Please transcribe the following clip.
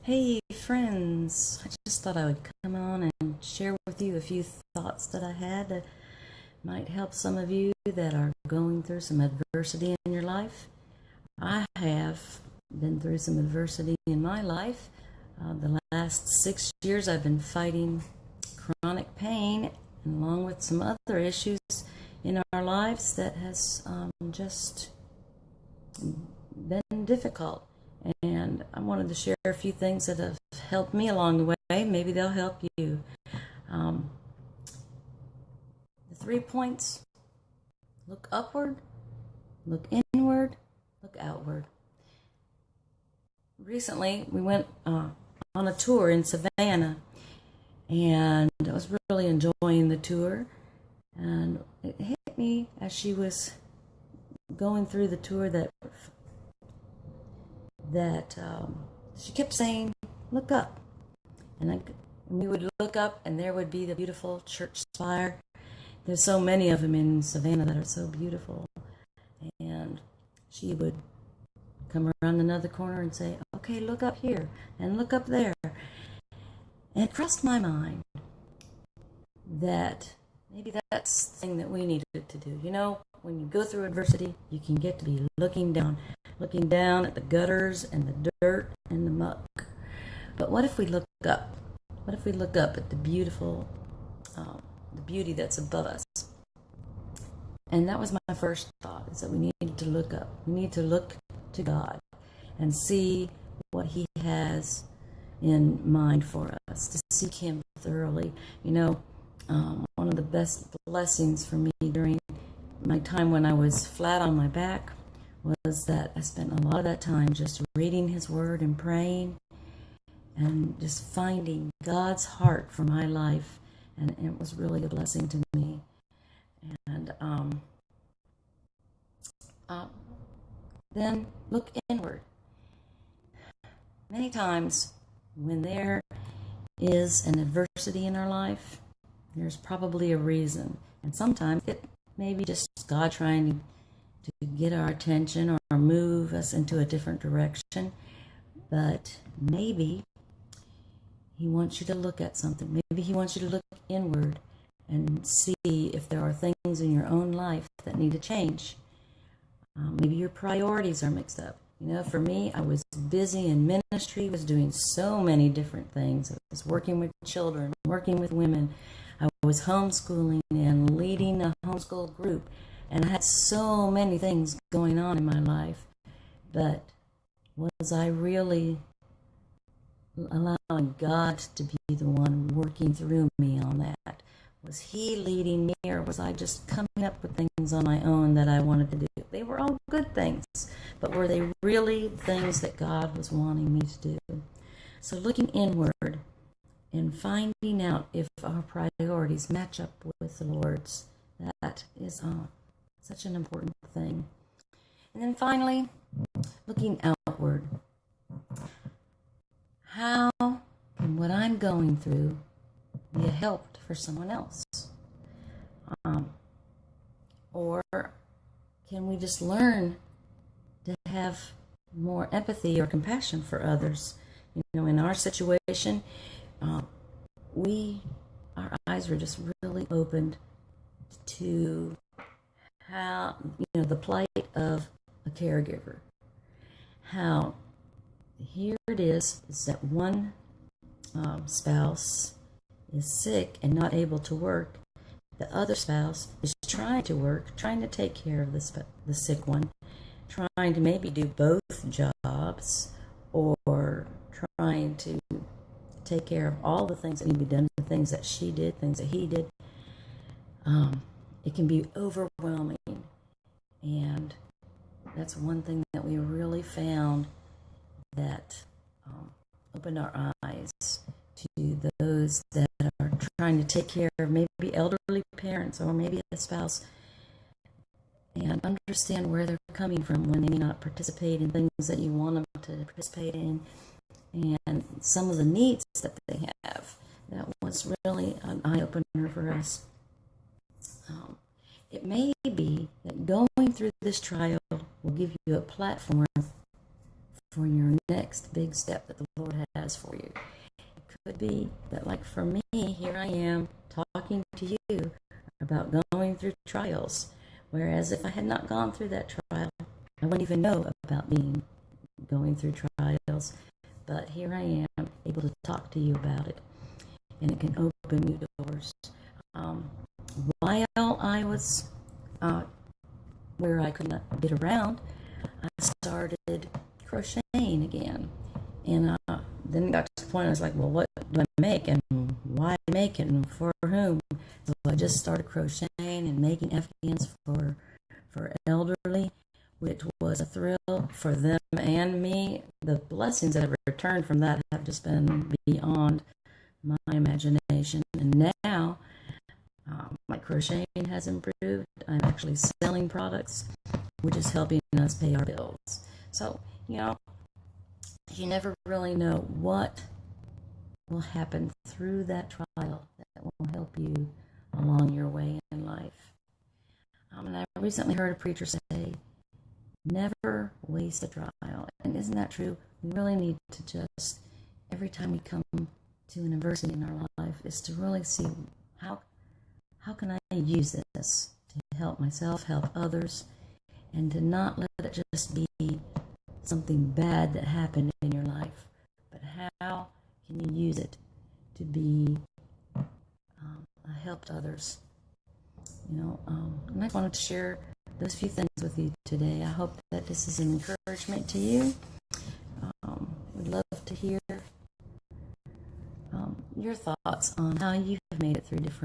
Hey friends, I just thought I would come on and share with you a few thoughts that I had that might help some of you that are going through some adversity in your life. I have been through some adversity in my life. The last 6 years I've been fighting chronic pain along with some other issues in our lives that has just been difficult. And I wanted to share a few things that have helped me along the way. Maybe they'll help you. Um, the 3 points: look upward, look inward, look outward. Recently, we went on a tour in Savannah, and I was really enjoying the tour. And it hit me as she was going through the tour that she kept saying, "Look up," and we would look up, and there would be the beautiful church spire. There's so many of them in Savannah that are so beautiful, and she would come around another corner and say, "Okay, look up here and look up there," and it crossed my mind that maybe that's the thing that we needed to do. You know, when you go through adversity, you can get to be looking down at the gutters and the dirt and the muck. But what if we look up? What if we look up at the beautiful, the beauty that's above us? And that was my first thought, is that we need to look up. We need to look to God and see what He has in mind for us, to seek Him thoroughly. You know, one of the best blessings for me during my time when I was flat on my back was that I spent a lot of that time just reading His Word and praying and just finding God's heart for my life. And it was really a blessing to me. And then look inward. Many times when there is an adversity in our life, there's probably a reason. And sometimes it may be just God trying to get our attention or move us into a different direction. But maybe He wants you to look at something. Maybe He wants you to look inward and see if there are things in your own life that need to change. Maybe your priorities are mixed up. You know, for me, I was busy in ministry, was doing so many different things. I was working with children, working with women. I was homeschooling and leading a homeschool group. And I had so many things going on in my life. But was I really allowing God to be the one working through me on that? Was He leading me, or was I just coming up with things on my own that I wanted to do? They were all good things, but were they really things that God was wanting me to do? So looking inward and finding out if our priorities match up with the Lord's, that is such an important thing. And then finally, looking outward. How can what I'm going through be a help for someone else? Or can we just learn to have more empathy or compassion for others? You know, in our situation, our eyes were just really opened to how, you know, the plight of a caregiver. How here it is that one spouse is sick and not able to work. The other spouse is trying to work, trying to take care of the sick one, trying to maybe do both jobs, or trying to take care of all the things that need to be done, the things that she did, things that he did. It can be overwhelming. And that's one thing that we really found that opened our eyes to those that are trying to take care of maybe elderly parents or maybe a spouse, and understand where they're coming from when they may not participate in things that you want them to participate in, and some of the needs that they have. That was really an eye-opener for us. It may be that going through this trial will give you a platform for your next big step that the Lord has for you. It could be that, like for me, here I am talking to you about going through trials, whereas if I had not gone through that trial, I wouldn't even know about going through trials. But here I am able to talk to you about it, and it can open new doors. While I was where I could not get around, I started crocheting again. And then it got to the point I was like, well, what do I make, and why make it, and for whom? So I just started crocheting and making Afghans for elderly, which was a thrill for them and me. The blessings that have returned from that have just been beyond my imagination. And now my crocheting has improved. I'm actually selling products, which is helping us pay our bills. So, you never really know what will happen through that trial that will help you along your way in life. And I recently heard a preacher say, never waste a trial. And isn't that true? We really need to just, every time we come to an adversity in our life, is to really see how can I use this to help myself, help others, and to not let it just be something bad that happened in your life, but how can you use it to be a help to others? And I wanted to share those few things with you today. I hope that this is an encouragement to you. Would love to hear your thoughts on how you have made it through different